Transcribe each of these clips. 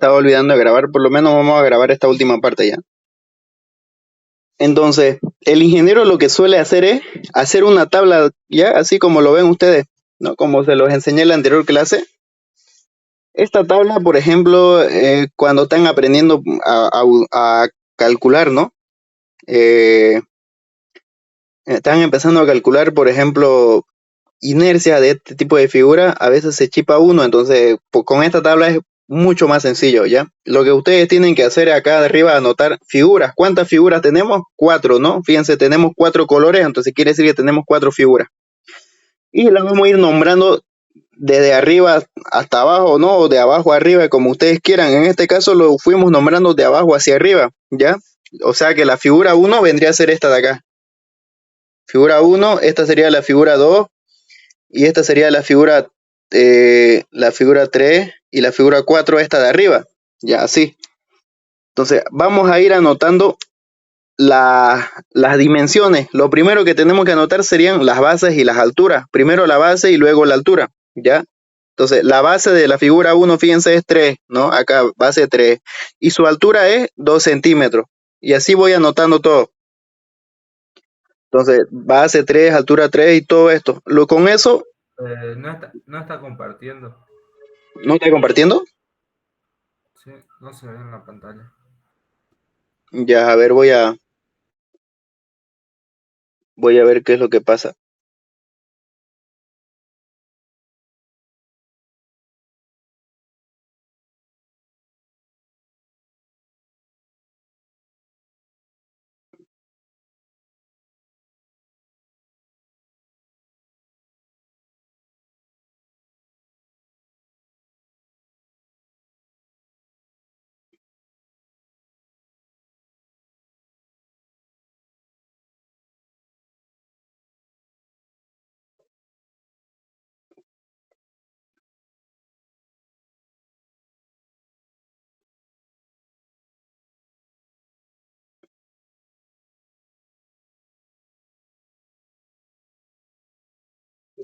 estaba olvidando de grabar, por lo menos vamos a grabar esta última parte ya. Entonces, el ingeniero lo que suele hacer es hacer una tabla, ya, así como lo ven ustedes, ¿no? Como se los enseñé en la anterior clase. Esta tabla, por ejemplo, cuando están aprendiendo a calcular, ¿no? Eh, Están empezando a calcular, por ejemplo, inercia de este tipo de figura, a veces se chipa uno, entonces con esta tabla es mucho más sencillo, ¿ya? Lo que ustedes tienen que hacer acá de arriba, anotar figuras. ¿Cuántas figuras tenemos? 4, ¿no? Fíjense, tenemos 4 colores, entonces quiere decir que tenemos 4 figuras. Y las vamos a ir nombrando desde arriba hasta abajo, ¿no? O de abajo a arriba, como ustedes quieran. En este caso lo fuimos nombrando de abajo hacia arriba, ¿ya? O sea que la figura 1 vendría a ser esta de acá. Figura 1, esta sería la figura 2, y esta sería la figura 3 y la figura 4, esta de arriba. Ya, así. Entonces, vamos a ir anotando las dimensiones. Lo primero que tenemos que anotar serían las bases y las alturas. Primero la base y luego la altura. ¿Ya? Entonces, la base de la figura 1, fíjense, es 3, ¿no? Acá, base 3. Y su altura es 2 centímetros. Y así voy anotando todo. Entonces, base 3, altura 3 y todo esto. Con eso, No está compartiendo. ¿no estoy compartiendo? Sí, no se ve en la pantalla. Ya, a ver, voy a ver qué es lo que pasa.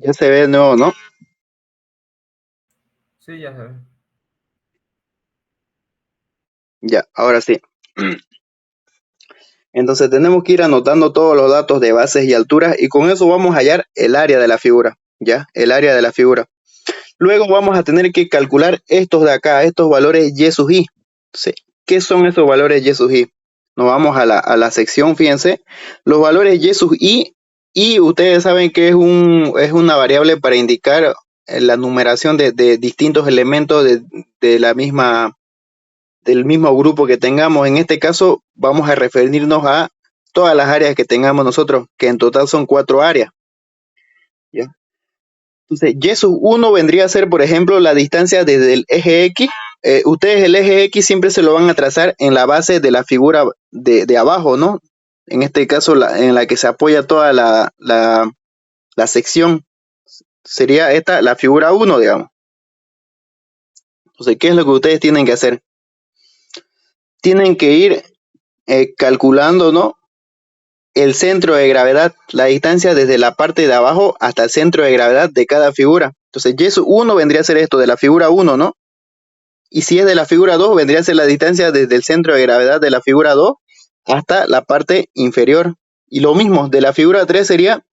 Ya se ve de nuevo, ¿no? Sí, ya se ve. Ya, ahora sí. Entonces tenemos que ir anotando todos los datos de bases y alturas y con eso vamos a hallar el área de la figura, ¿ya? El área de la figura. Luego vamos a tener que calcular estos de acá, estos valores y sub i. Sí. ¿Qué son esos valores y sub i? Nos vamos a la sección, fíjense. Los valores y sub i, y ustedes saben que es una variable para indicar la numeración de distintos elementos de la misma del mismo grupo que tengamos. En este caso vamos a referirnos a todas las áreas que tengamos nosotros, que en total son 4 áreas. ¿Ya? Entonces, y sub 1 vendría a ser, por ejemplo, la distancia desde el eje X. Ustedes el eje X siempre se lo van a trazar en la base de la figura de abajo, ¿no? En este caso, en la que se apoya toda la sección. Sería esta la figura 1, digamos. Entonces, ¿qué es lo que ustedes tienen que hacer? Tienen que ir calculando, ¿no? El centro de gravedad, la distancia desde la parte de abajo hasta el centro de gravedad de cada figura. Entonces, y eso 1 vendría a ser esto de la figura 1, ¿no? Y si es de la figura 2, vendría a ser la distancia desde el centro de gravedad de la figura 2 hasta la parte inferior. Y lo mismo, de la figura 3 sería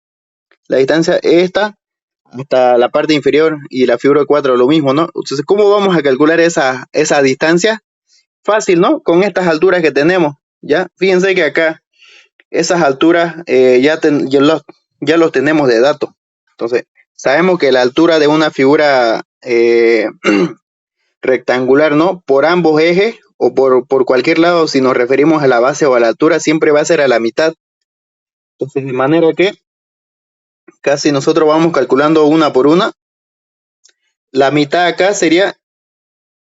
la distancia esta hasta la parte inferior, y la figura 4 lo mismo, ¿no? Entonces, ¿cómo vamos a calcular esa distancia? Fácil, ¿no? Con estas alturas que tenemos, ¿ya? Fíjense que acá esas alturas ya los tenemos de datos. Entonces, sabemos que la altura de una figura rectangular, ¿no? Por ambos ejes o por cualquier lado, si nos referimos a la base o a la altura, siempre va a ser a la mitad. Entonces, de manera que casi nosotros vamos calculando una por una. La mitad acá sería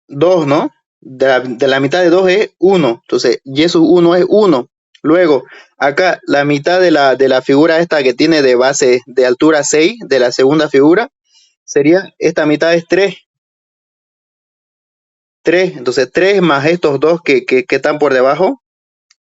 2, ¿no? De la mitad de 2 es 1. Entonces, y eso 1 es 1. Luego, acá la mitad de la figura esta que tiene de base de altura 6, de la segunda figura, sería, esta mitad es 3. 3. Entonces, 3 más estos dos que están por debajo,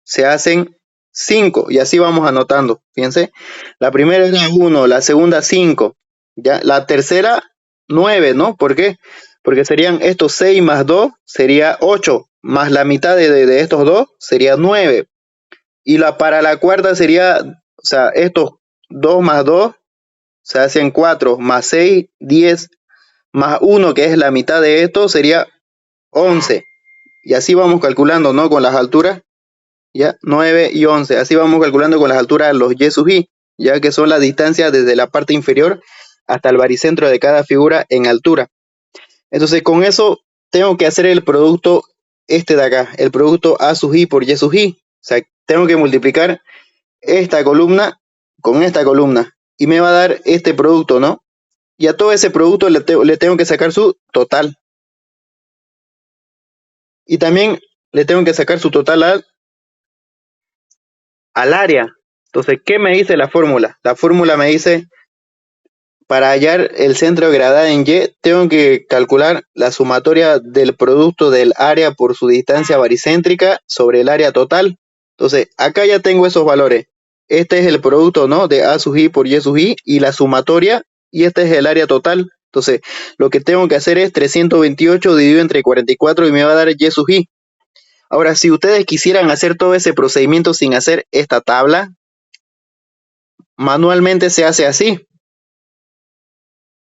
se hacen 5. Y así vamos anotando. Fíjense, la primera era 1, la segunda 5. ¿Ya? La tercera, 9, ¿no? ¿Por qué? porque serían estos 6 más 2 sería 8, más la mitad de estos dos sería 9. Y para la cuarta sería, o sea, estos 2 más 2 se hacen 4, más 6, 10, más 1, que es la mitad de esto, sería 11. Y así vamos calculando, ¿no? Con las alturas, ya, 9 y 11. Así vamos calculando con las alturas de los y sub i, ya que son las distancias desde la parte inferior hasta el baricentro de cada figura en altura. Entonces, con eso tengo que hacer el producto este de acá, el producto a sub i por y sub i. O sea, tengo que multiplicar esta columna con esta columna y me va a dar este producto, ¿no? Y a todo ese producto le tengo que sacar su total. Y también le tengo que sacar su total al área. Entonces, ¿qué me dice la fórmula? La fórmula me dice, para hallar el centro de gravedad en Y, tengo que calcular la sumatoria del producto del área por su distancia baricéntrica sobre el área total. Entonces, acá ya tengo esos valores. Este es el producto, ¿no? De A sub i por Y sub i y la sumatoria, y este es el área total. Entonces, lo que tengo que hacer es 328 dividido entre 44 y me va a dar Y sub i. Ahora, si ustedes quisieran hacer todo ese procedimiento sin hacer esta tabla, manualmente se hace así.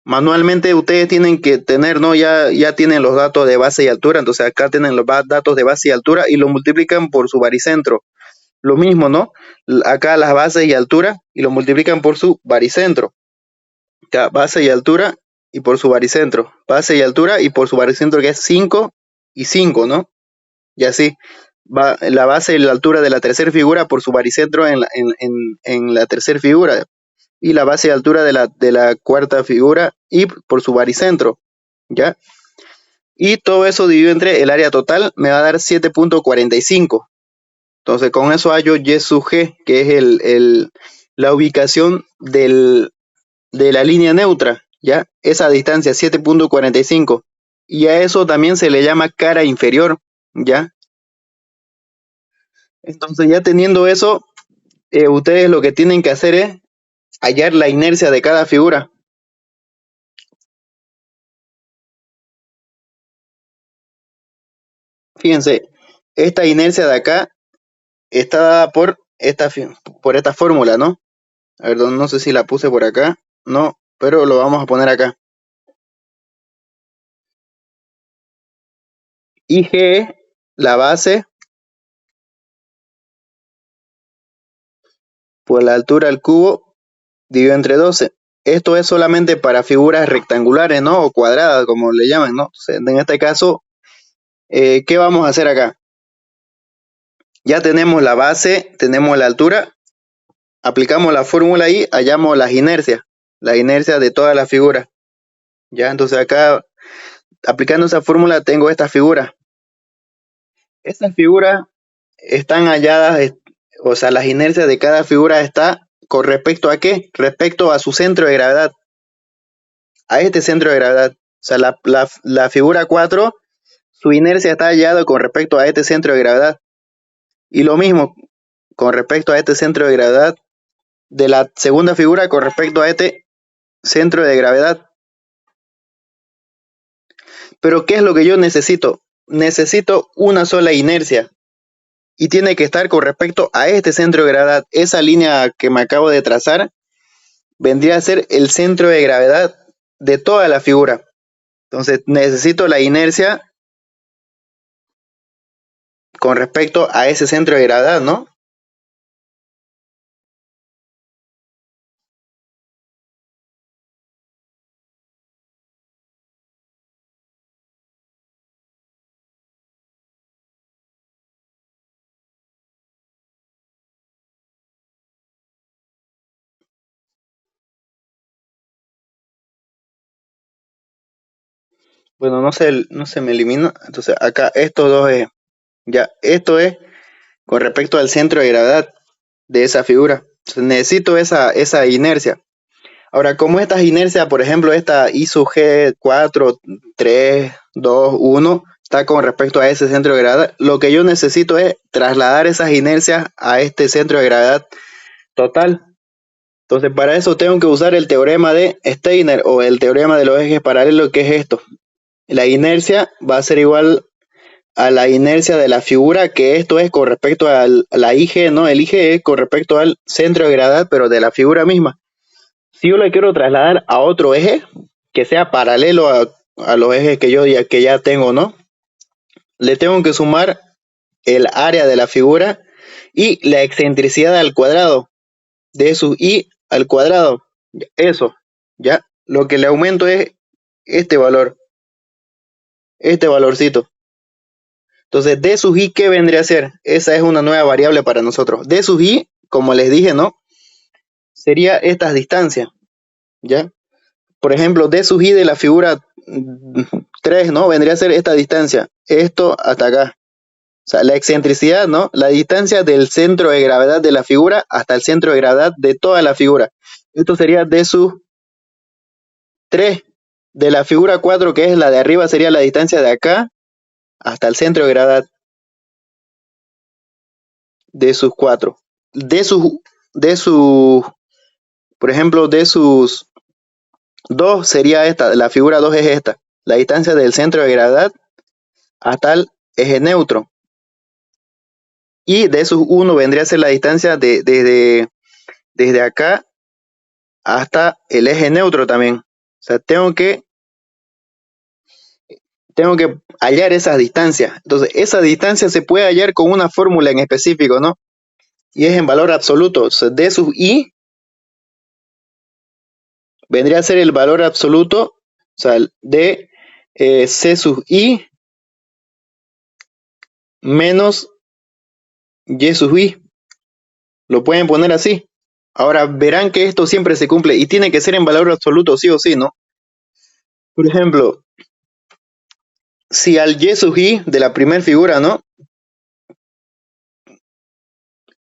Manualmente ustedes tienen que tener, ¿no? Ya tienen los datos de base y altura, entonces acá tienen los datos de base y altura y lo multiplican por su baricentro. Lo mismo, ¿no? Acá las bases y altura y lo multiplican por su baricentro. Acá base y altura y por su baricentro. Base y altura y por su baricentro, que es 5 y 5, ¿no? Y así va la base y la altura de la tercera figura por su baricentro en la tercera figura, y la base de altura de la cuarta figura y por su baricentro, ¿ya? Y todo eso dividido entre el área total me va a dar 7.45. Entonces con eso hallo Y sub G, que es la ubicación de la línea neutra, ¿ya? Esa distancia, 7.45. Y a eso también se le llama cara inferior, ¿ya? Entonces ya teniendo eso, ustedes lo que tienen que hacer es hallar la inercia de cada figura. Fíjense, esta inercia de acá está dada por esta fórmula, ¿no? A ver, no sé si la puse por acá, no, pero lo vamos a poner acá. IG, la base, por la altura al cubo, dividido entre 12. Esto es solamente para figuras rectangulares, ¿no? O cuadradas, como le llaman, ¿no? Entonces, en este caso, ¿qué vamos a hacer acá? Ya tenemos la base, tenemos la altura, aplicamos la fórmula y hallamos las inercias de todas las figuras. Ya, entonces acá, aplicando esa fórmula, tengo esta figura. Estas figuras están halladas, o sea, las inercias de cada figura está con respecto a qué? Respecto a su centro de gravedad, a este centro de gravedad. O sea, la figura 4, su inercia está hallada con respecto a este centro de gravedad. Y lo mismo con respecto a este centro de gravedad de la segunda figura con respecto a este centro de gravedad. Pero ¿qué es lo que yo necesito? Necesito una sola inercia. Y tiene que estar con respecto a este centro de gravedad. Esa línea que me acabo de trazar vendría a ser el centro de gravedad de toda la figura. Entonces necesito la inercia con respecto a ese centro de gravedad, ¿no? Bueno, no se me elimina. Entonces acá estos dos es, ya, esto es con respecto al centro de gravedad de esa figura. Entonces, necesito esa inercia. Ahora, como estas inercias, por ejemplo, esta I sub G 4, 3, 2, 1, está con respecto a ese centro de gravedad, lo que yo necesito es trasladar esas inercias a este centro de gravedad total. Entonces, para eso tengo que usar el teorema de Steiner o el teorema de los ejes paralelos, que es esto. La inercia va a ser igual a la inercia de la figura, que esto es con respecto a la IG, ¿no? El IG es con respecto al centro de gravedad, pero de la figura misma. Si yo la quiero trasladar a otro eje, que sea paralelo a los ejes que ya tengo, ¿no? Le tengo que sumar el área de la figura y la excentricidad al cuadrado de su i al cuadrado. Eso, ¿ya? Lo que le aumento es este valor, este valorcito. Entonces, d sub i, ¿qué vendría a ser? Esa es una nueva variable para nosotros. D sub i, como les dije, ¿no? Sería estas distancias, ¿ya? Por ejemplo, d sub i de la figura 3, ¿no? Vendría a ser esta distancia, esto hasta acá. O sea, la excentricidad, ¿no? La distancia del centro de gravedad de la figura hasta el centro de gravedad de toda la figura. Esto sería d sub 3 de la figura 4, que es la de arriba, sería la distancia de acá hasta el centro de gravedad de sus 4. De sus, por ejemplo, de sus 2 sería esta, la figura 2 es esta, la distancia del centro de gravedad hasta el eje neutro. Y de sus 1 vendría a ser la distancia desde acá hasta el eje neutro también. O sea, tengo que hallar esas distancias. Entonces, esa distancia se puede hallar con una fórmula en específico, ¿no? Y es en valor absoluto. O sea, d sub i vendría a ser el valor absoluto, o sea, de c sub i menos y sub i. Lo pueden poner así. Ahora verán que esto siempre se cumple y tiene que ser en valor absoluto sí o sí, ¿no? Por ejemplo, si al y sub i de la primera figura, ¿no?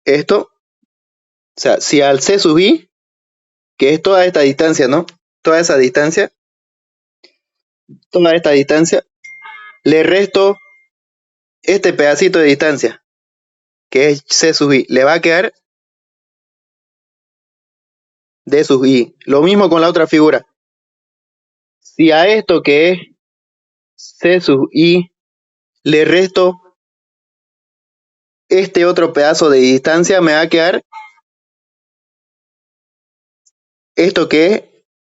Esto, o sea, si al c sub i, que es toda esta distancia, ¿no? Toda esa distancia, toda esta distancia, le resto este pedacito de distancia, que es c sub i, le va a quedar d sub i. Lo mismo con la otra figura. Si a esto que es c sub i le resto este otro pedazo de distancia, me va a quedar esto que es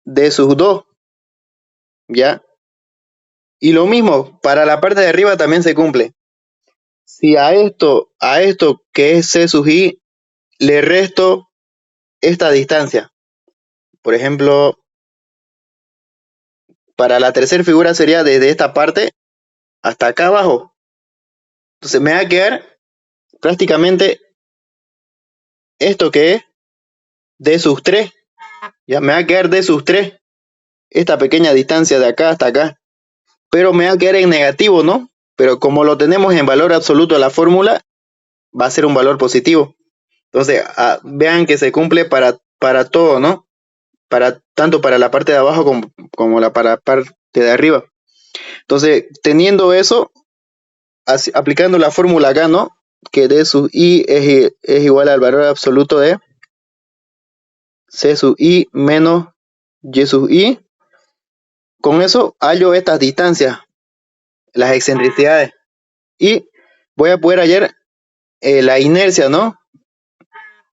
d sub 2, ¿ya? Y lo mismo, para la parte de arriba también se cumple. Si a esto que es c sub i, le resto esta distancia. Por ejemplo, para la tercera figura sería desde esta parte hasta acá abajo. Entonces me va a quedar prácticamente esto que es d sub 3. Ya me va a quedar d sub 3, esta pequeña distancia de acá hasta acá. Pero me va a quedar en negativo, ¿no? Pero como lo tenemos en valor absoluto de la fórmula, va a ser un valor positivo. Entonces, vean que se cumple para todo, ¿no? Tanto para la parte de abajo como para la parte de arriba. Entonces, teniendo eso, aplicando la fórmula acá, ¿no? Que d sub i es igual al valor absoluto de c sub i menos y sub i. Con eso hallo estas distancias, las excentricidades. Y voy a poder hallar la inercia, ¿no?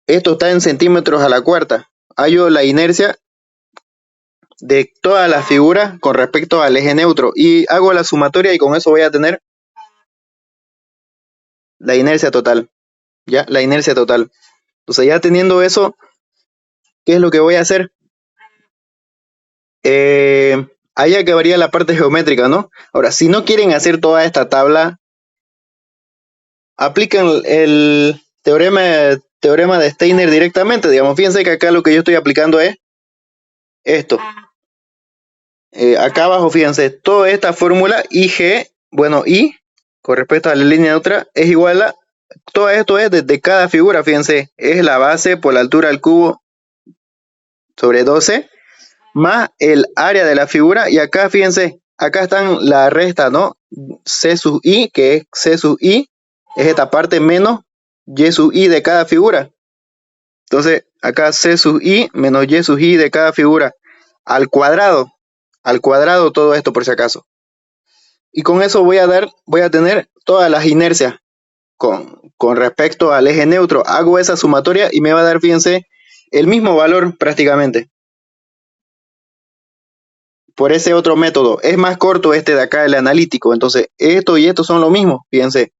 Esto está en centímetros a la cuarta. Hallo la inercia de todas las figuras con respecto al eje neutro y hago la sumatoria y con eso voy a tener la inercia total. ¿Ya? La inercia total. Entonces ya teniendo eso, ¿qué es lo que voy a hacer? Ahí acabaría la parte geométrica, ¿no? Ahora, si no quieren hacer toda esta tabla, aplican el teorema de Steiner directamente, digamos. Fíjense que acá lo que yo estoy aplicando es esto. Acá abajo, fíjense, toda esta fórmula IG, bueno, I, con respecto a la línea neutra, es igual a, todo esto es desde cada figura, fíjense, es la base por la altura del cubo sobre 12, más el área de la figura, y acá, fíjense, acá están la resta, ¿no? C sub I, que es C sub I, es esta parte menos Y sub I de cada figura. Entonces, acá C sub I menos Y sub I de cada figura al cuadrado todo esto por si acaso. y con eso voy a tener todas las inercias con respecto al eje neutro. Hago esa sumatoria y me va a dar, fíjense, el mismo valor prácticamente por ese otro método. Es más corto este de acá, el analítico. Entonces, esto y esto son lo mismo, fíjense.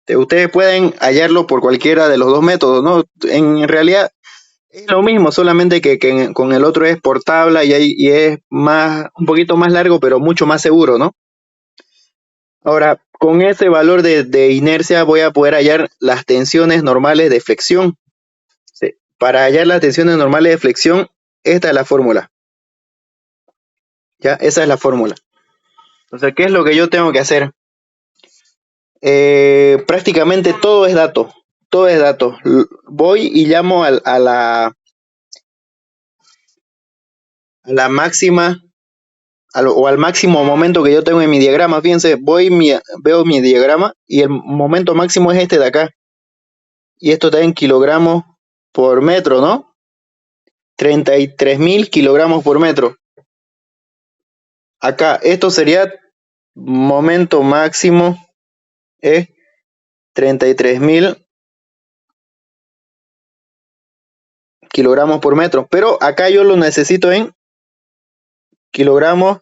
Ustedes pueden hallarlo por cualquiera de los dos métodos, ¿no? En realidad es lo mismo, solamente que con el otro es por tabla y es más, un poquito más largo, pero mucho más seguro, ¿no? Ahora, con ese valor de inercia voy a poder hallar las tensiones normales de flexión. Sí. Para hallar las tensiones normales de flexión, esta es la fórmula. ¿Ya? Esa es la fórmula. Entonces, ¿qué es lo que yo tengo que hacer? Prácticamente todo es dato. Todo es dato. Voy y llamo a la máxima o al máximo momento que yo tengo en mi diagrama. Fíjense, veo mi diagrama y el momento máximo es este de acá. Y esto está en kilogramos por metro, ¿no? 33.000 kilogramos por metro. Acá, esto sería momento máximo, es 33.000 kilogramos por metro. Pero acá yo lo necesito en kilogramos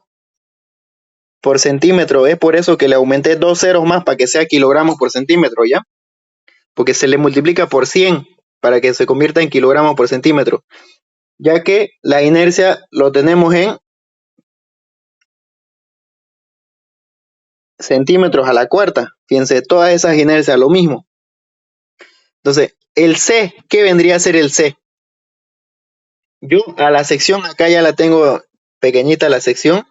por centímetro. Es por eso que le aumenté 2 ceros más para que sea kilogramos por centímetro, ¿ya? Porque se le multiplica por 100 para que se convierta en kilogramos por centímetro. Ya que la inercia lo tenemos en centímetros a la cuarta. Fíjense, todas esas inercias lo mismo. Entonces, el C, ¿qué vendría a ser el C? Yo a la sección, acá ya la tengo pequeñita la sección.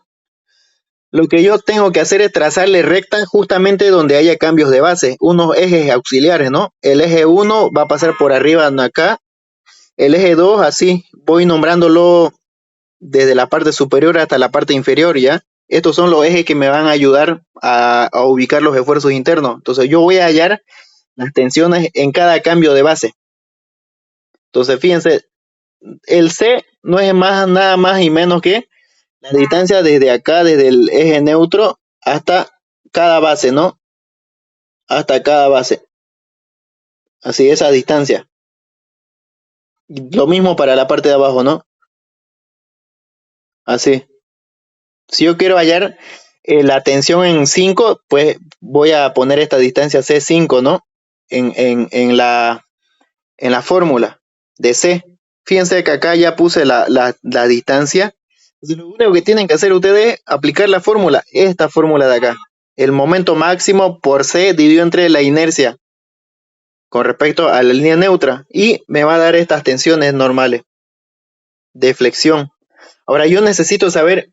Lo que yo tengo que hacer es trazarle recta justamente donde haya cambios de base, unos ejes auxiliares, ¿no? El eje 1 va a pasar por arriba acá, el eje 2 así, voy nombrándolo desde la parte superior hasta la parte inferior, ¿ya? Estos son los ejes que me van a ayudar a ubicar los esfuerzos internos. Entonces yo voy a hallar las tensiones en cada cambio de base. Entonces fíjense, el C no es más, nada más y menos que la distancia desde acá, desde el eje neutro hasta cada base, ¿no? Hasta cada base. Así, esa distancia. Lo mismo para la parte de abajo, ¿no? Así. Si yo quiero hallar la tensión en 5, pues voy a poner esta distancia C5, ¿no? En la fórmula de C. Fíjense que acá ya puse la distancia. Entonces, lo único que tienen que hacer ustedes es aplicar la fórmula, esta fórmula de acá. El momento máximo por C dividido entre la inercia con respecto a la línea neutra y me va a dar estas tensiones normales de flexión. Ahora yo necesito saber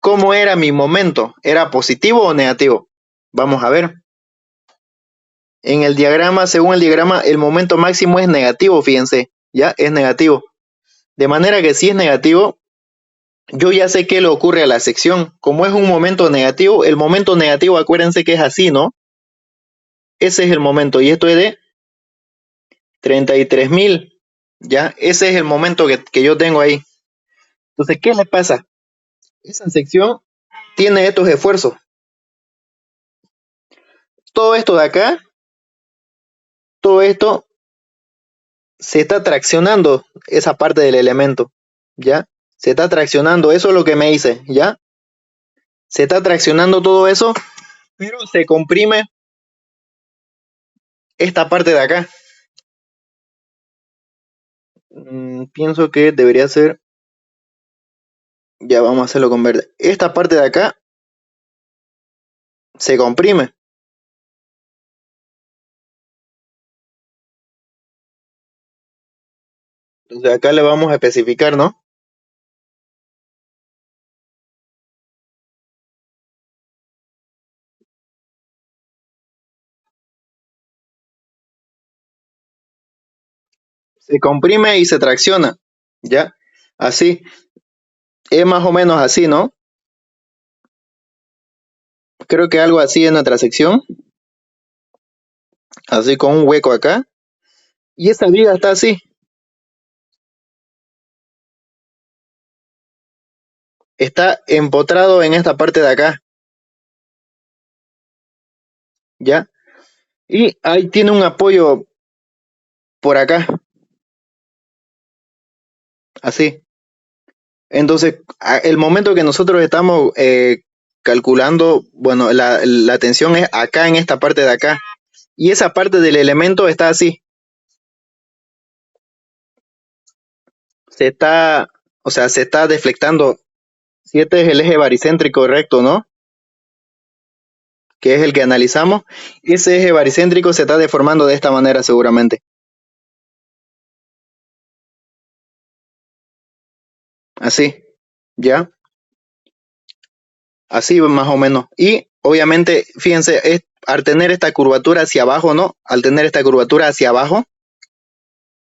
cómo era mi momento. ¿Era positivo o negativo? Vamos a ver. En el diagrama, según el diagrama, el momento máximo es negativo, fíjense. Ya es negativo. De manera que si es negativo, yo ya sé qué le ocurre a la sección. Como es un momento negativo, el momento negativo, acuérdense que es así, ¿no? Ese es el momento. Y esto es de 33.000. Ya, ese es el momento que yo tengo ahí. Entonces, ¿qué le pasa? Esa sección tiene estos esfuerzos. Todo esto de acá, todo esto se está traccionando esa parte del elemento, ¿ya? Se está traccionando, eso es lo que me dice, ¿ya? Se está traccionando todo eso, pero se comprime esta parte de acá. Pienso que debería ser, ya vamos a hacerlo con verde. Esta parte de acá se comprime. Entonces acá le vamos a especificar, ¿no? Se comprime y se tracciona, ¿ya? Así, es más o menos así, ¿no? Creo que algo así en nuestra sección, así con un hueco acá. Y esa viga está así, está empotrado en esta parte de acá. ¿ya? Y ahí tiene un apoyo por acá, así. Entonces, el momento que nosotros estamos calculando, bueno, la tensión es acá en esta parte de acá. Y esa parte del elemento está así. Se está, o sea, se está deflectando. Si este es el eje baricéntrico recto, ¿no? Que es el que analizamos. Ese eje baricéntrico se está deformando de esta manera seguramente. Así, ¿ya? Así más o menos. Y obviamente, fíjense, al tener esta curvatura hacia abajo, ¿no? Al tener esta curvatura hacia abajo,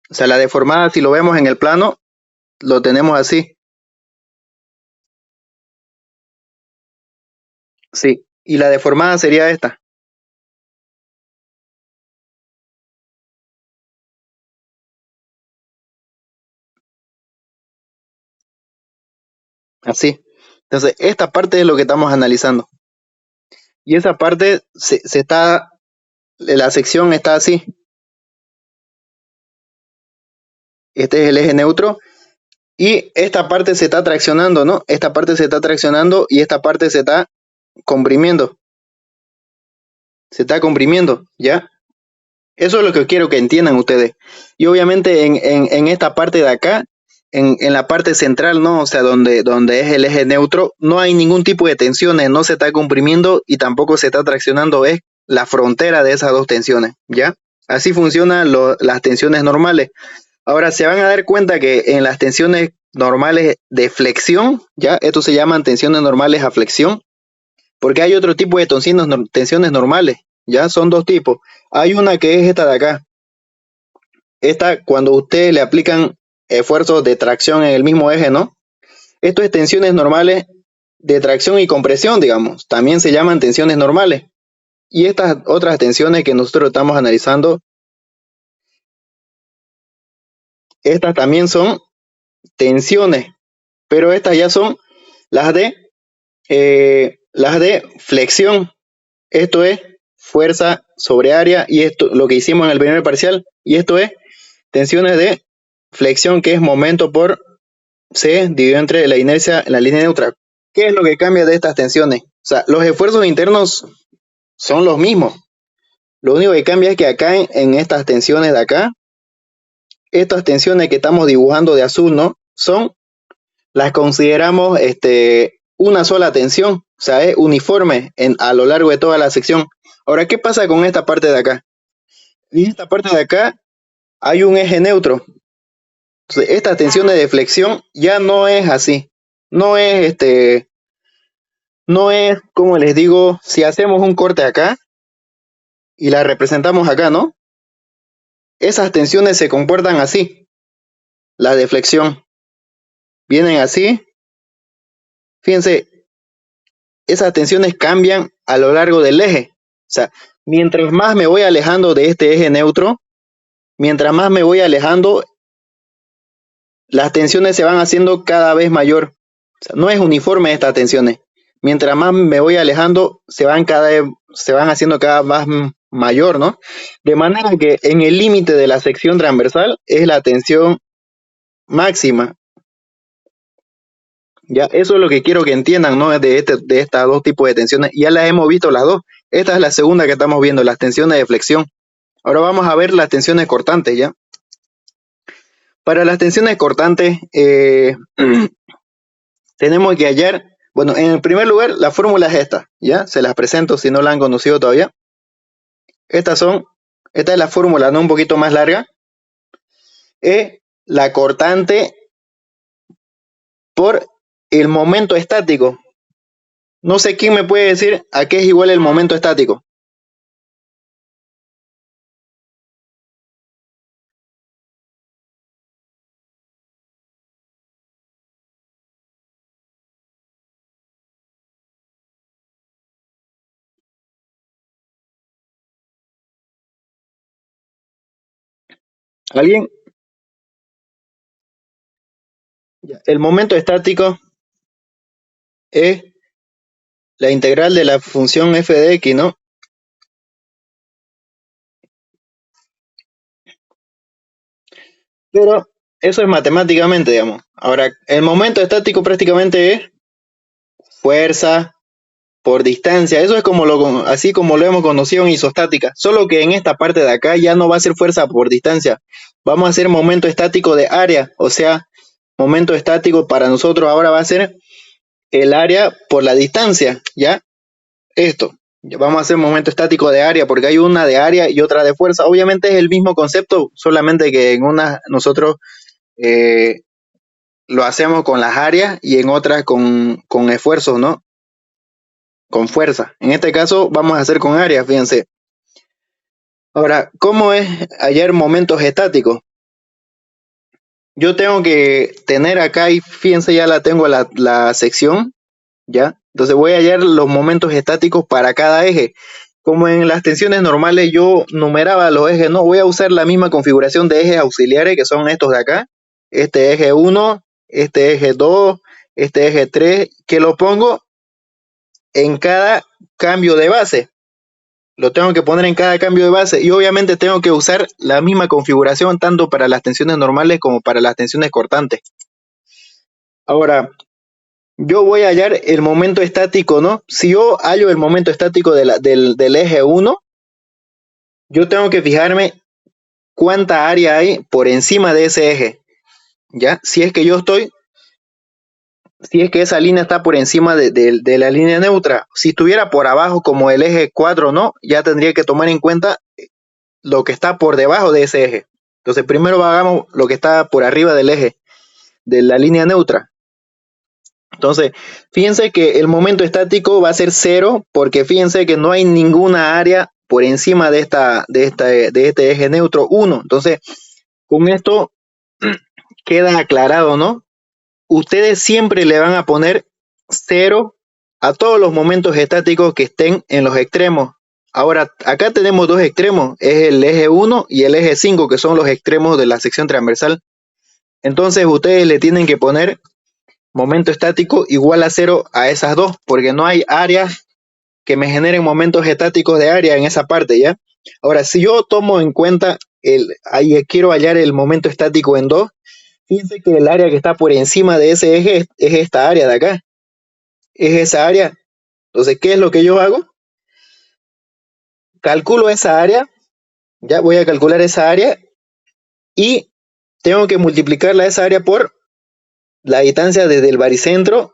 o sea, la deformada, si lo vemos en el plano, lo tenemos así. Sí. Y la deformada sería esta. Así. Entonces, esta parte es lo que estamos analizando. Y esa parte se está, la sección está así. Este es el eje neutro. Y esta parte se está traccionando, ¿no? Esta parte se está traccionando y esta parte se está comprimiendo. Se está comprimiendo, ¿ya? Eso es lo que quiero que entiendan ustedes. Y obviamente en esta parte de acá, en la parte central, ¿no? O sea, donde es el eje neutro, no hay ningún tipo de tensiones, no se está comprimiendo y tampoco se está traccionando, es la frontera de esas dos tensiones, ¿ya? Así funcionan las tensiones normales. Ahora se van a dar cuenta que en las tensiones normales de flexión, ¿ya? Estos se llaman tensiones normales a flexión, porque hay otro tipo de tensiones normales, ¿ya? Son dos tipos. Hay una que es esta de acá. Esta, cuando ustedes le aplican esfuerzos de tracción en el mismo eje, ¿no? Esto es tensiones normales de tracción y compresión, digamos. También se llaman tensiones normales. Y estas otras tensiones que nosotros estamos analizando, estas también son tensiones, pero estas ya son las de flexión. Esto es fuerza sobre área y esto lo que hicimos en el primer parcial. Y esto es tensiones de flexión, que es momento por C dividido entre la inercia en la línea neutra. ¿Qué es lo que cambia de estas tensiones? O sea, los esfuerzos internos son los mismos. Lo único que cambia es que acá en estas tensiones de acá, estas tensiones que estamos dibujando de azul, ¿no? Las consideramos una sola tensión, o sea, es uniforme a lo largo de toda la sección. Ahora, ¿qué pasa con esta parte de acá? En esta parte de acá hay un eje neutro. Entonces, estas tensiones de flexión ya no es así. No es no es, como les digo, si hacemos un corte acá y la representamos acá, ¿no? Esas tensiones se comportan así, las de flexión. Vienen así. Fíjense, esas tensiones cambian a lo largo del eje. O sea, mientras más me voy alejando de este eje neutro, mientras más me voy alejando, las tensiones se van haciendo cada vez mayor. O sea, no es uniforme estas tensiones. Mientras más me voy alejando, se van haciendo cada vez más mayor, ¿no? De manera que en el límite de la sección transversal es la tensión máxima. Ya, eso es lo que quiero que entiendan, ¿no? De estas dos tipos de tensiones. Ya las hemos visto las dos. Esta es la segunda que estamos viendo, las tensiones de flexión. Ahora vamos a ver las tensiones cortantes, ¿ya? Para las tensiones cortantes, tenemos que hallar, bueno, en el primer lugar, la fórmula es esta, ¿ya? Se las presento si no la han conocido todavía. Esta es la fórmula, ¿no? Un poquito más larga. Es la cortante por el momento estático. No sé quién me puede decir a qué es igual el momento estático. ¿Alguien? El momento estático es la integral de la función f de x, ¿no? Pero eso es matemáticamente, digamos. Ahora, el momento estático prácticamente es fuerza por distancia. Eso es así como lo hemos conocido en isostática. Solo que en esta parte de acá ya no va a ser fuerza por distancia. Vamos a hacer momento estático de área. O sea, momento estático para nosotros ahora va a ser el área por la distancia. ¿Ya? Esto. Vamos a hacer momento estático de área porque hay una de área y otra de fuerza. Obviamente es el mismo concepto, solamente que en una nosotros eh, lo hacemos con las áreas y en otras con esfuerzos, ¿no? Con fuerza. En este caso vamos a hacer con áreas, fíjense. Ahora, ¿cómo es hallar momentos estáticos? Yo tengo que tener acá, y fíjense, ya la tengo la sección, ¿ya? Entonces voy a hallar los momentos estáticos para cada eje. Como en las tensiones normales yo numeraba los ejes, no, voy a usar la misma configuración de ejes auxiliares que son estos de acá. Este eje 1, este eje 2, este eje 3, que lo pongo en cada cambio de base. Lo tengo que poner en cada cambio de base y obviamente tengo que usar la misma configuración tanto para las tensiones normales como para las tensiones cortantes. Ahora, yo voy a hallar el momento estático, ¿no? Si yo hallo el momento estático del eje 1, yo tengo que fijarme cuánta área hay por encima de ese eje, ¿ya? Si es que esa línea está por encima de la línea neutra, si estuviera por abajo como el eje 4, ¿no? Ya tendría que tomar en cuenta lo que está por debajo de ese eje. Entonces, primero hagamos lo que está por arriba del eje, de la línea neutra. Entonces, fíjense que el momento estático va a ser cero, porque fíjense que no hay ninguna área por encima de este eje neutro 1. Entonces, con esto queda aclarado, ¿no? Ustedes siempre le van a poner cero a todos los momentos estáticos que estén en los extremos. Ahora, acá tenemos dos extremos, es el eje 1 y el eje 5, que son los extremos de la sección transversal. Entonces, ustedes le tienen que poner momento estático igual a cero a esas dos, porque no hay áreas que me generen momentos estáticos de área en esa parte, ¿ya? Ahora, si yo tomo en cuenta, ahí quiero hallar el momento estático en 2, fíjense que el área que está por encima de ese eje es esta área de acá, es esa área. Entonces, ¿qué es lo que yo hago? Calculo esa área, ya voy a calcular esa área y tengo que multiplicarla esa área por la distancia desde el baricentro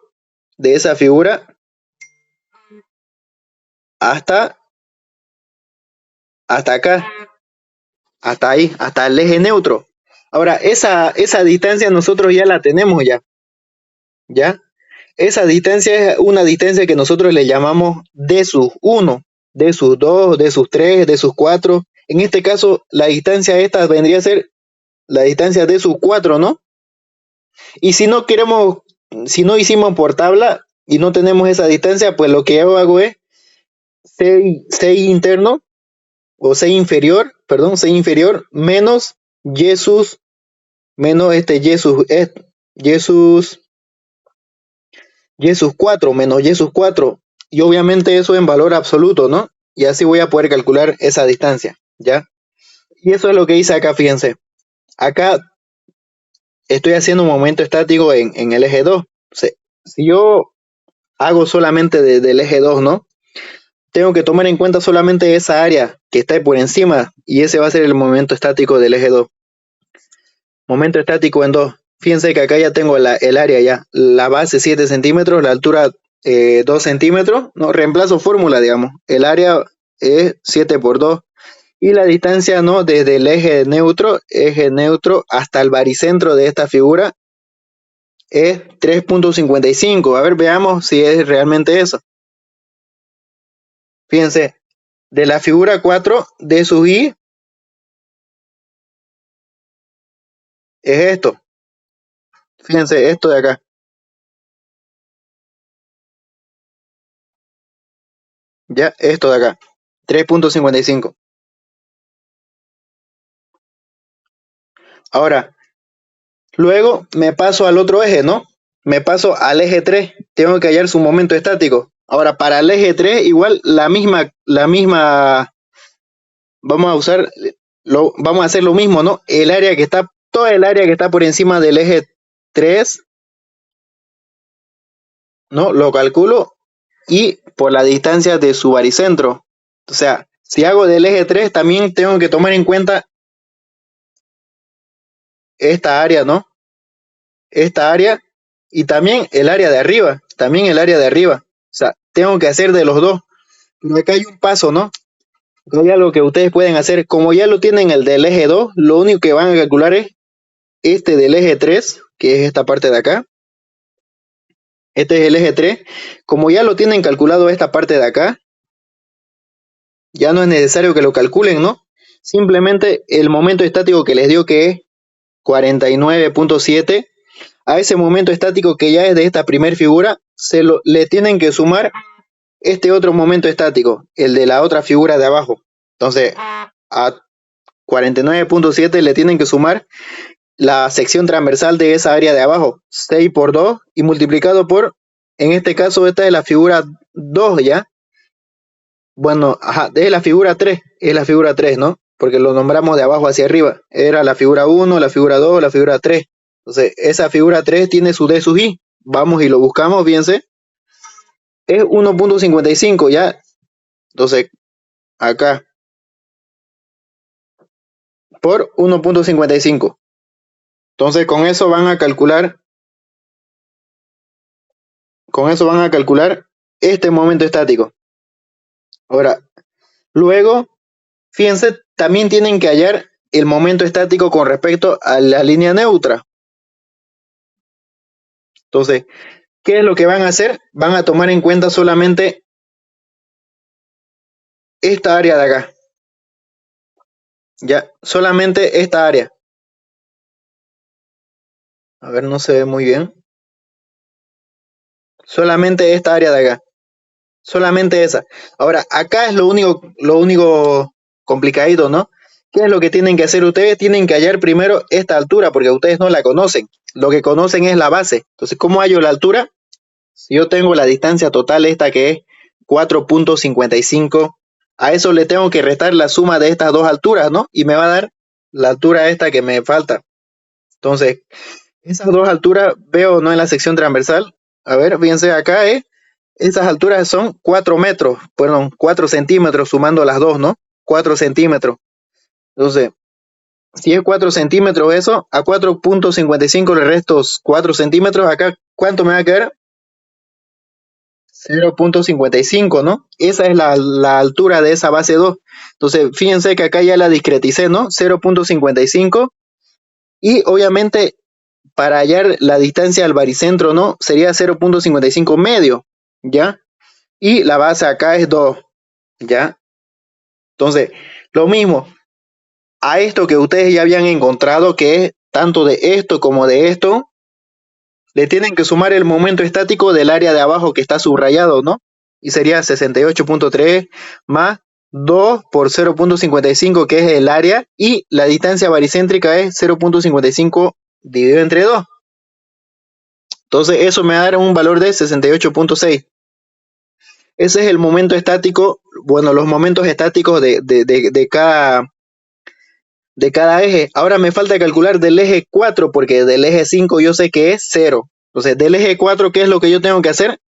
de esa figura hasta, hasta acá, hasta ahí, hasta el eje neutro. Ahora, esa distancia nosotros ya la tenemos ¿ya? Esa distancia es una distancia que nosotros le llamamos D sub 1, D sub 2, D sub 3, D sub 4. En este caso, la distancia esta vendría a ser la distancia D sub 4, ¿no? Y si no queremos, si no hicimos por tabla y no tenemos esa distancia, pues lo que yo hago es C interno o C inferior, perdón, C inferior menos Y sus, menos Y sus, Y sus 4, menos Y sus 4. Y obviamente eso en valor absoluto, ¿no? Y así voy a poder calcular esa distancia, ¿ya? Y eso es lo que hice acá, fíjense. Acá estoy haciendo un momento estático en el eje 2. Si yo hago solamente del eje 2, ¿no? Tengo que tomar en cuenta solamente esa área que está por encima y ese va a ser el momento estático del eje 2. Momento estático en 2. Fíjense que acá ya tengo el área ya. La base 7 centímetros, la altura 2 centímetros. No, reemplazo fórmula, digamos. El área es 7 por 2. Y la distancia, ¿no? Desde el eje neutro hasta el baricentro de esta figura es 3.55. A ver, veamos si es realmente eso. Fíjense, de la figura 4 de sub i es esto. Fíjense, esto de acá. Ya, esto de acá. 3.55. Ahora, luego me paso al otro eje, ¿no? Me paso al eje 3. Tengo que hallar su momento estático. Ahora, para el eje 3, igual vamos a hacer lo mismo, ¿no? El área que está todo el área que está por encima del eje 3, ¿no? Lo calculo y por la distancia de su baricentro. O sea, si hago del eje 3, también tengo que tomar en cuenta esta área, ¿no? Esta área y también el área de arriba, también el área de arriba. O sea, tengo que hacer de los dos. Pero acá hay un paso, ¿no? Acá hay algo que ustedes pueden hacer. Como ya lo tienen el del eje 2, lo único que van a calcular es este del eje 3, que es esta parte de acá. Este es el eje 3. Como ya lo tienen calculado esta parte de acá, ya no es necesario que lo calculen, ¿no? Simplemente el momento estático que les dio, que es 49.7, a ese momento estático que ya es de esta primer figura, le tienen que sumar este otro momento estático, el de la otra figura de abajo. Entonces, a 49.7 le tienen que sumar la sección transversal de esa área de abajo, 6 por 2 y multiplicado por, en este caso, esta es la figura 2, ¿ya? Bueno, ajá, es la figura 3, es la figura 3, ¿no? Porque lo nombramos de abajo hacia arriba. Era la figura 1, la figura 2, la figura 3. Entonces, esa figura 3 tiene su D sub I. Vamos y lo buscamos, fíjense. Es 1.55, ¿ya? Entonces, acá, por 1.55. Entonces, con eso van a calcular este momento estático. Ahora, luego, fíjense, también tienen que hallar el momento estático con respecto a la línea neutra. Entonces, ¿qué es lo que van a hacer? Van a tomar en cuenta solamente esta área de acá. Ya, solamente esta área. A ver, no se ve muy bien. Solamente esta área de acá. Solamente esa. Ahora, acá es lo único complicadito, ¿no? ¿Qué es lo que tienen que hacer ustedes? Tienen que hallar primero esta altura, porque ustedes no la conocen. Lo que conocen es la base. Entonces, ¿cómo hallo la altura? Si yo tengo la distancia total esta que es 4.55, a eso le tengo que restar la suma de estas dos alturas, ¿no? Y me va a dar la altura esta que me falta. Entonces, esas dos alturas veo, ¿no? En la sección transversal. A ver, fíjense acá, esas alturas son 4 metros, bueno, 4 centímetros sumando las dos, ¿no? 4 centímetros. Entonces, si es 4 centímetros eso, a 4.55 le resto 4 centímetros, acá, ¿cuánto me va a quedar? 0.55, ¿no? Esa es la altura de esa base 2. Entonces, fíjense que acá ya la discreticé, ¿no? 0.55 y obviamente para hallar la distancia al baricentro, ¿no? Sería 0.55 medio, ¿ya? Y la base acá es 2, ¿ya? Entonces, lo mismo, a esto que ustedes ya habían encontrado, que es tanto de esto como de esto, le tienen que sumar el momento estático del área de abajo que está subrayado, ¿no? Y sería 68.3 más 2 por 0.55, que es el área, y la distancia baricéntrica es 0.55 dividido entre 2. Entonces eso me da un valor de 68.6. Ese es el momento estático, bueno, los momentos estáticos de cada eje. Ahora me falta calcular del eje 4, porque del eje 5 yo sé que es 0. Entonces, del eje 4, ¿qué es lo que yo tengo que hacer?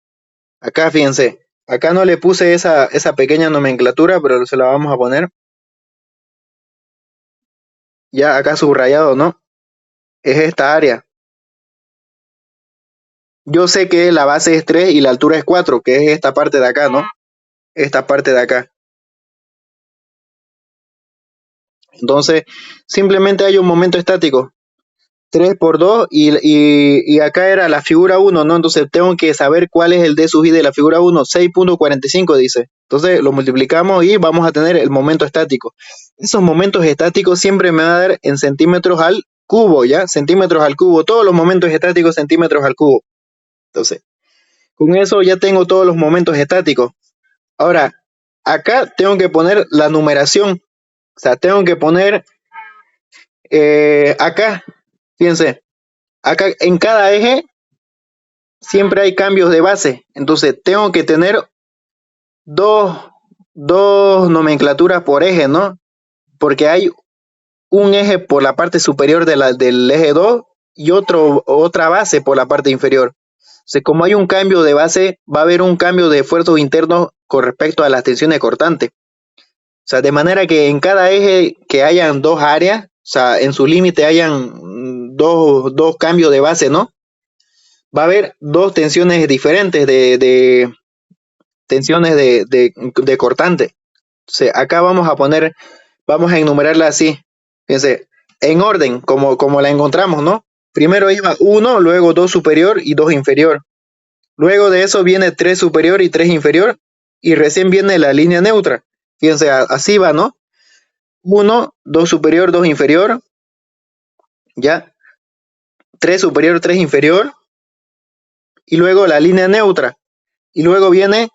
Acá, fíjense, acá no le puse esa pequeña nomenclatura, pero se la vamos a poner. Ya acá subrayado, ¿no? Es esta área. Yo sé que la base es 3 y la altura es 4, que es esta parte de acá, ¿no? Esta parte de acá. Entonces, simplemente hay un momento estático. 3 por 2 y acá era la figura 1, ¿no? Entonces tengo que saber cuál es el D sub I de la figura 1, 6.45 dice. Entonces lo multiplicamos y vamos a tener el momento estático. Esos momentos estáticos siempre me va a dar en centímetros al cubo, ¿ya? Centímetros al cubo, todos los momentos estáticos centímetros al cubo. Entonces, con eso ya tengo todos los momentos estáticos. Ahora, acá tengo que poner la numeración. O sea, tengo que poner acá, fíjense, acá en cada eje siempre hay cambios de base. Entonces tengo que tener dos, dos nomenclaturas por eje, ¿no? Porque hay un eje por la parte superior del eje 2 y otra base por la parte inferior. O sea, como hay un cambio de base, va a haber un cambio de esfuerzos internos con respecto a las tensiones cortantes. O sea, de manera que en cada eje que hayan dos áreas, o sea, en su límite hayan dos cambios de base, ¿no? Va a haber dos tensiones diferentes de tensiones de cortante. O sea, acá vamos a enumerarla así. Fíjense, en orden, como la encontramos, ¿no? Primero iba 1, luego 2 superior y 2 inferior. Luego de eso viene 3 superior y 3 inferior. Y recién viene la línea neutra. Fíjense, así va, ¿no? 1, 2 superior, 2 inferior. Ya. 3 superior, 3 inferior. Y luego la línea neutra. Y luego viene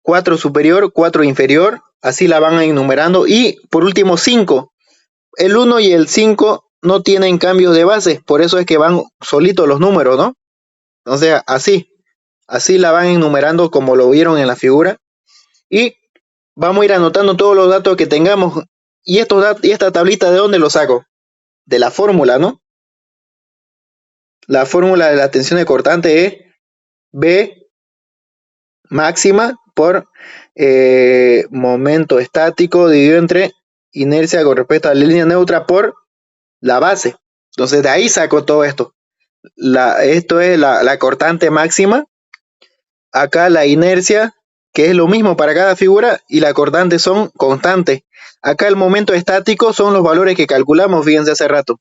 4 superior, 4 inferior. Así la van enumerando. Y por último 5. El 1 y el 5 no tienen cambio de base. Por eso es que van solitos los números, ¿no? O sea, así la van enumerando como lo vieron en la figura. Y vamos a ir anotando todos los datos que tengamos. Y esta tablita, ¿de dónde lo saco? De la fórmula, ¿no? La fórmula de la tensión cortante es B máxima por momento estático dividido entre inercia con respecto a la línea neutra por la base. Entonces de ahí saco todo esto. Esto es la cortante máxima. Acá la inercia, que es lo mismo para cada figura, y la cortante son constantes. Acá el momento estático son los valores que calculamos, fíjense hace rato.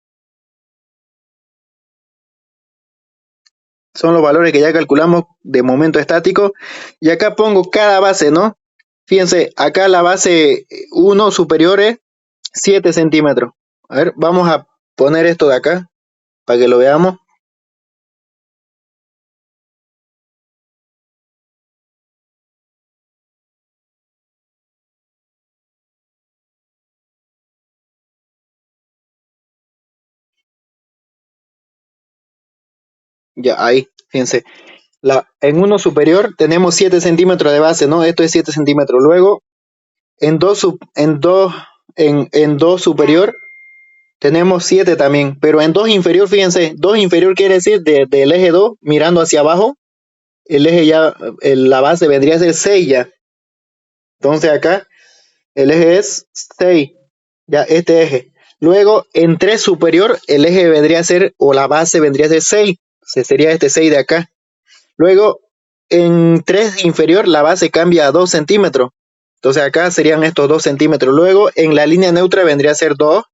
Son los valores que ya calculamos de momento estático. Y acá pongo cada base, ¿no? Fíjense, acá la base 1 superior es 7 centímetros. A ver, vamos a poner esto de acá para que lo veamos. Ya, ahí, fíjense. En uno superior tenemos 7 centímetros de base, ¿no? Esto es 7 centímetros. Luego, en dos superior tenemos 7 también. Pero en 2 inferior, fíjense, 2 inferior quiere decir del eje 2 mirando hacia abajo, el eje ya, la base vendría a ser 6 ya. Entonces acá el eje es 6, ya este eje. Luego en 3 superior el eje vendría a ser, o la base vendría a ser 6, sería este 6 de acá. Luego en 3 inferior la base cambia a 2 centímetros. Entonces acá serían estos 2 centímetros. Luego en la línea neutra vendría a ser 2.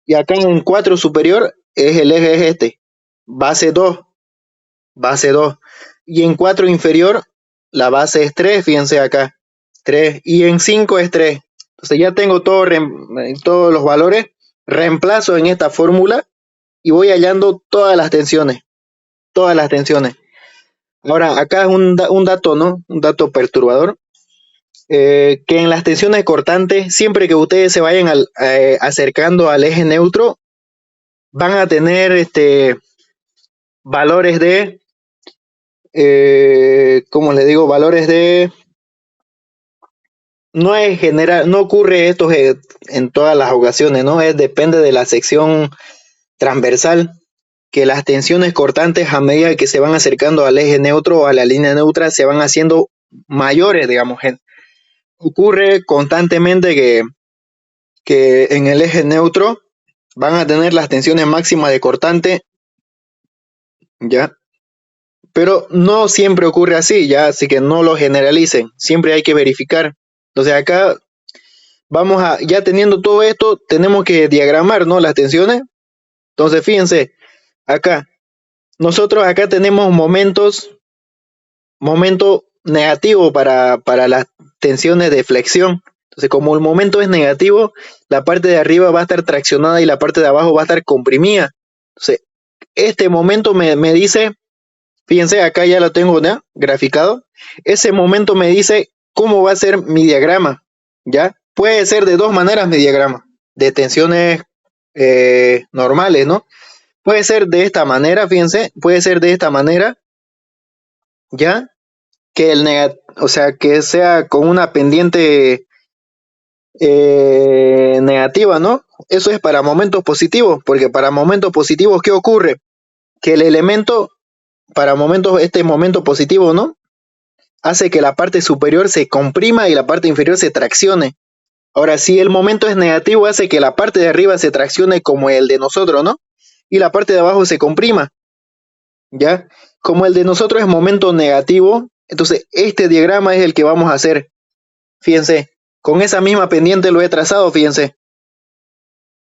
Y acá en 4 superior el eje es este. Base 2. Base 2. Y en 4 inferior la base es 3. Fíjense acá. 3. Y en 5 es 3. Entonces ya tengo todos los valores. Reemplazo en esta fórmula y voy hallando todas las tensiones. Todas las tensiones. Ahora, acá es un dato, ¿no? Un dato perturbador. Que en las tensiones cortantes, siempre que ustedes se vayan acercando al eje neutro, van a tener valores de, ¿cómo les digo? Valores de, no es general, no ocurre esto en todas las ocasiones, ¿no? Depende de la sección transversal, que las tensiones cortantes a medida que se van acercando al eje neutro o a la línea neutra se van haciendo mayores, digamos. Ocurre constantemente que en el eje neutro van a tener las tensiones máximas de cortante, ¿ya? Pero no siempre ocurre así, ¿ya? Así que no lo generalicen, siempre hay que verificar. Entonces acá ya teniendo todo esto, tenemos que diagramar, ¿no? Las tensiones. Entonces fíjense, acá, nosotros acá tenemos momento negativo para las tensiones de flexión. Entonces, como el momento es negativo, la parte de arriba va a estar traccionada y la parte de abajo va a estar comprimida. Entonces, este momento me dice, fíjense, acá ya lo tengo, ¿no? Graficado. Ese momento me dice cómo va a ser mi diagrama, ¿ya? Puede ser de dos maneras mi diagrama, de tensiones normales, ¿no? Puede ser de esta manera, fíjense, puede ser de esta manera, ¿ya? O sea, que sea con una pendiente negativa, ¿no? Eso es para momentos positivos, porque para momentos positivos, ¿qué ocurre? Que el elemento, para momentos, este momento positivo, ¿no? Hace que la parte superior se comprima y la parte inferior se traccione. Ahora, si el momento es negativo, hace que la parte de arriba se traccione como el de nosotros, ¿no? Y la parte de abajo se comprima, ¿ya? Como el de nosotros es momento negativo, entonces este diagrama es el que vamos a hacer. Fíjense, con esa misma pendiente lo he trazado, fíjense.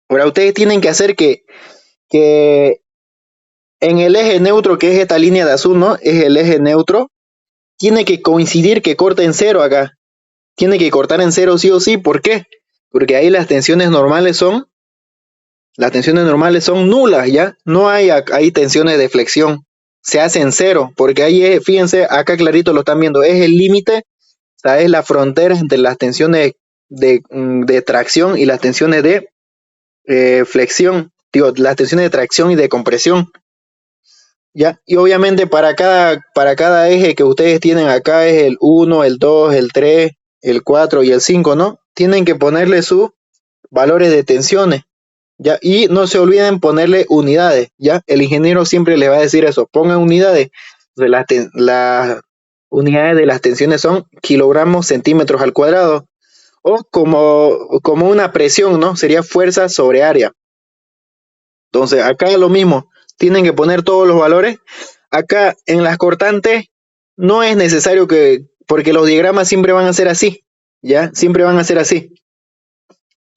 Ahora, ustedes tienen que hacer que en el eje neutro, que es esta línea de azul, ¿no? Es el eje neutro, tiene que coincidir que corte en cero acá. Tiene que cortar en cero sí o sí. ¿Por qué? Porque ahí las tensiones normales son nulas, ¿ya? No hay ahí tensiones de flexión. Se hace en cero, porque ahí es, fíjense, acá clarito lo están viendo, es el límite, o sea, es la frontera entre las tensiones de tracción y las tensiones de flexión, digo, las tensiones de tracción y de compresión, ¿ya? Y obviamente para cada eje que ustedes tienen acá es el 1, el 2, el 3, el 4 y el 5, ¿no? Tienen que ponerle sus valores de tensiones, ¿ya? Y no se olviden ponerle unidades, ¿ya? El ingeniero siempre le va a decir eso, pongan unidades. Entonces, las unidades de las tensiones son kilogramos centímetros al cuadrado, o como una presión, ¿no? Sería fuerza sobre área. Entonces, acá es lo mismo, tienen que poner todos los valores. Acá en las cortantes no es necesario porque los diagramas siempre van a ser así, ¿ya? Siempre van a ser así.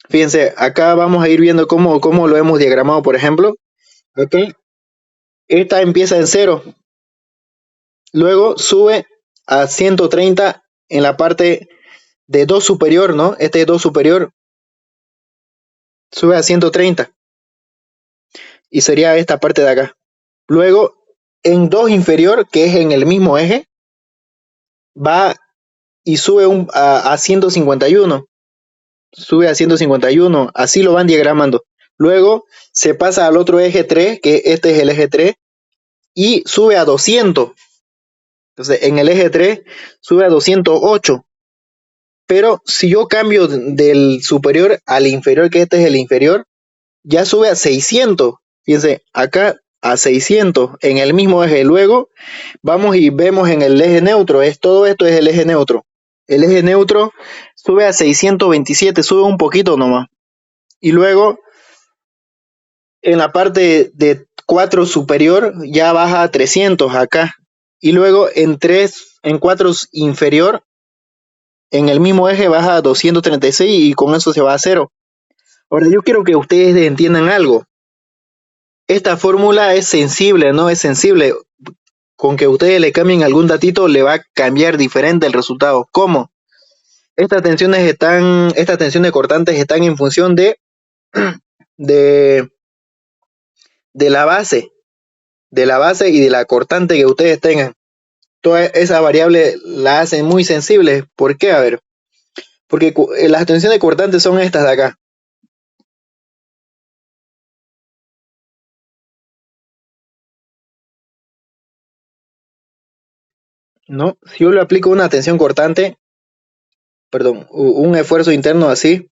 Fíjense, acá vamos a ir viendo cómo lo hemos diagramado, por ejemplo. Acá, esta empieza en cero, luego sube a 130 en la parte de 2 superior, ¿no? Este 2 superior sube a 130 y sería esta parte de acá. Luego, en 2 inferior, que es en el mismo eje, va y sube a 151. Sube a 151, así lo van diagramando. Luego se pasa al otro eje 3, que este es el eje 3, y sube a 200. Entonces, en el eje 3 sube a 208. Pero si yo cambio del superior al inferior, que este es el inferior, ya sube a 600. Fíjense, acá a 600 en el mismo eje. Luego vamos y vemos en el eje neutro. Todo esto es el eje neutro. El eje neutro sube a 627, sube un poquito nomás. Y luego en la parte de 4 superior ya baja a 300 acá. Y luego en 4 inferior, en el mismo eje baja a 236 y con eso se va a cero. Ahora yo quiero que ustedes entiendan algo. Esta fórmula es sensible, ¿no? Es sensible. Con que ustedes le cambien algún datito le va a cambiar diferente el resultado. ¿Cómo? Estas tensiones cortantes están en función de, de la base y de la cortante que ustedes tengan. Toda esa variable la hacen muy sensible. ¿Por qué? A ver, porque las tensiones cortantes son estas de acá. ¿No? Si yo le aplico una tensión cortante, perdón, un esfuerzo interno así,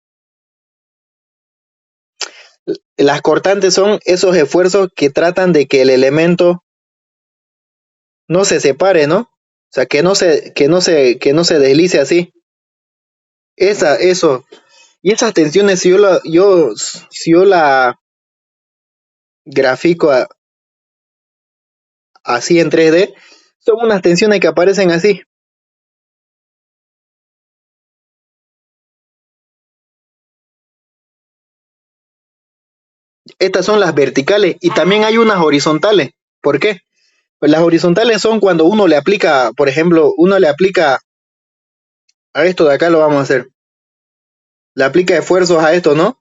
las cortantes son esos esfuerzos que tratan de que el elemento no se separe, ¿no? O sea, que no se deslice así. Eso. Y esas tensiones, si yo la grafico así en 3D, son unas tensiones que aparecen así. Estas son las verticales y también hay unas horizontales. ¿Por qué? Pues las horizontales son cuando uno le aplica, por ejemplo, uno le aplica a esto de acá, lo vamos a hacer. Le aplica esfuerzos a esto, ¿no?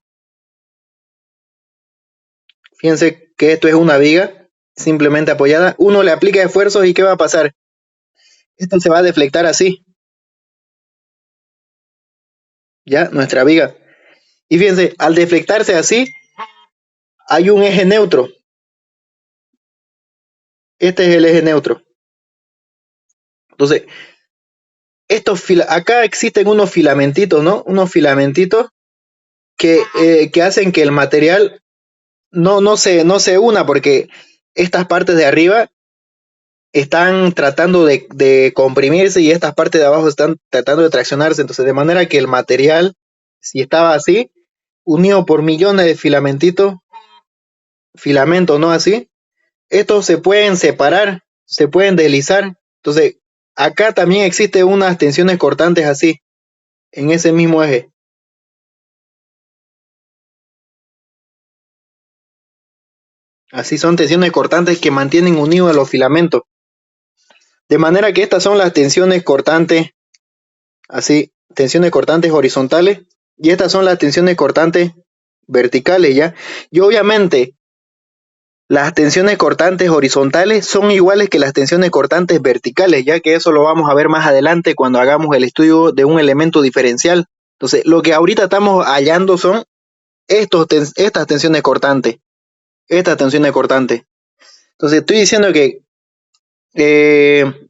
Fíjense que esto es una viga simplemente apoyada. Uno le aplica esfuerzos y ¿qué va a pasar? Esto se va a deflectar así, ¿ya? Nuestra viga. Y fíjense, al deflectarse así, hay un eje neutro. Este es el eje neutro. Entonces, acá existen unos filamentitos, ¿no? Unos filamentitos que hacen que el material no se una porque estas partes de arriba están tratando de comprimirse y estas partes de abajo están tratando de traccionarse. Entonces, de manera que el material, si estaba así, unido por millones de filamentos, ¿no? Así, estos se pueden separar, se pueden deslizar. Entonces, acá también existe unas tensiones cortantes así, en ese mismo eje. Así son tensiones cortantes que mantienen unidos a los filamentos. De manera que estas son las tensiones cortantes, así, tensiones cortantes horizontales, y estas son las tensiones cortantes verticales, ¿ya? Y obviamente, las tensiones cortantes horizontales son iguales que las tensiones cortantes verticales, ya que eso lo vamos a ver más adelante cuando hagamos el estudio de un elemento diferencial. Entonces, lo que ahorita estamos hallando son estas tensiones cortantes, estas tensiones cortantes. Entonces, estoy diciendo que eh,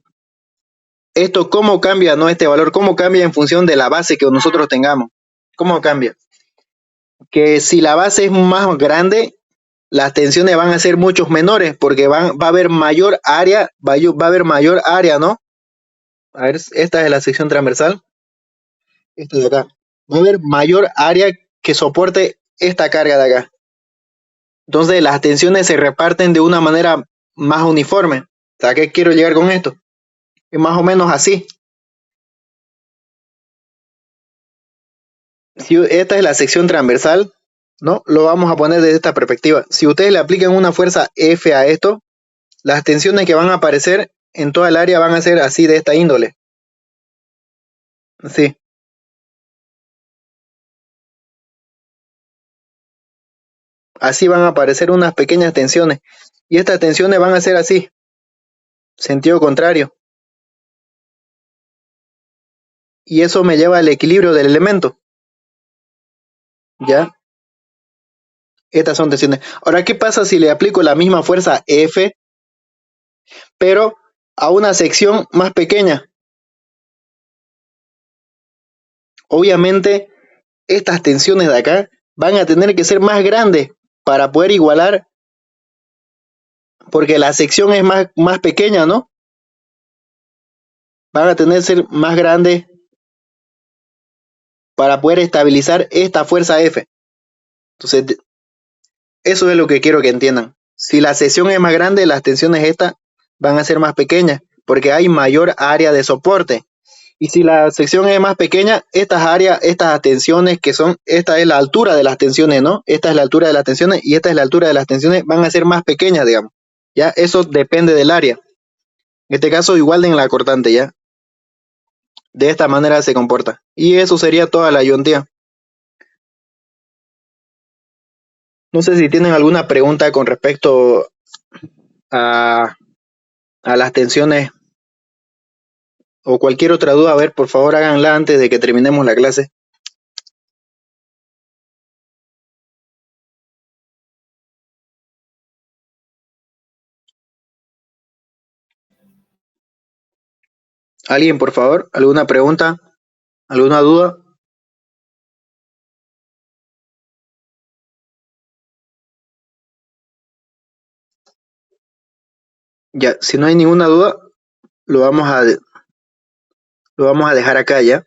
esto, ¿cómo cambia, no? Este valor, ¿cómo cambia en función de la base que nosotros tengamos? ¿Cómo cambia? Que si la base es más grande, las tensiones van a ser muchos menores porque va a haber mayor área, va a haber mayor área, ¿no? A ver, esta es la sección transversal, esta de acá. Va a haber mayor área que soporte esta carga de acá. Entonces las tensiones se reparten de una manera más uniforme. ¿A qué quiero llegar con esto? Es más o menos así. Si esta es la sección transversal, ¿no? Lo vamos a poner desde esta perspectiva. Si ustedes le aplican una fuerza F a esto, las tensiones que van a aparecer en toda el área van a ser así de esta índole. Sí. Así van a aparecer unas pequeñas tensiones. Y estas tensiones van a ser así, sentido contrario. Y eso me lleva al equilibrio del elemento. ¿Ya? Estas son tensiones. Ahora, ¿qué pasa si le aplico la misma fuerza F, pero a una sección más pequeña? Obviamente, estas tensiones de acá van a tener que ser más grandes para poder igualar, porque la sección es más pequeña, ¿no? Van a tener que ser más grandes para poder estabilizar esta fuerza F. Entonces, eso es lo que quiero que entiendan. Si la sección es más grande, las tensiones estas van a ser más pequeñas, porque hay mayor área de soporte. Y si la sección es más pequeña, estas áreas, estas tensiones que son, esta es la altura de las tensiones, ¿no? Esta es la altura de las tensiones y esta es la altura de las tensiones, van a ser más pequeñas, digamos. ¿Ya? Eso depende del área. En este caso, igual en la cortante, ¿ya? De esta manera se comporta. Y eso sería toda la iontía. No sé si tienen alguna pregunta con respecto a, a las tensiones o cualquier otra duda. A ver, por favor, háganla antes de que terminemos la clase. ¿Alguien, por favor? ¿Alguna pregunta? ¿Alguna duda? Ya, si no hay ninguna duda, lo vamos a dejar acá ya.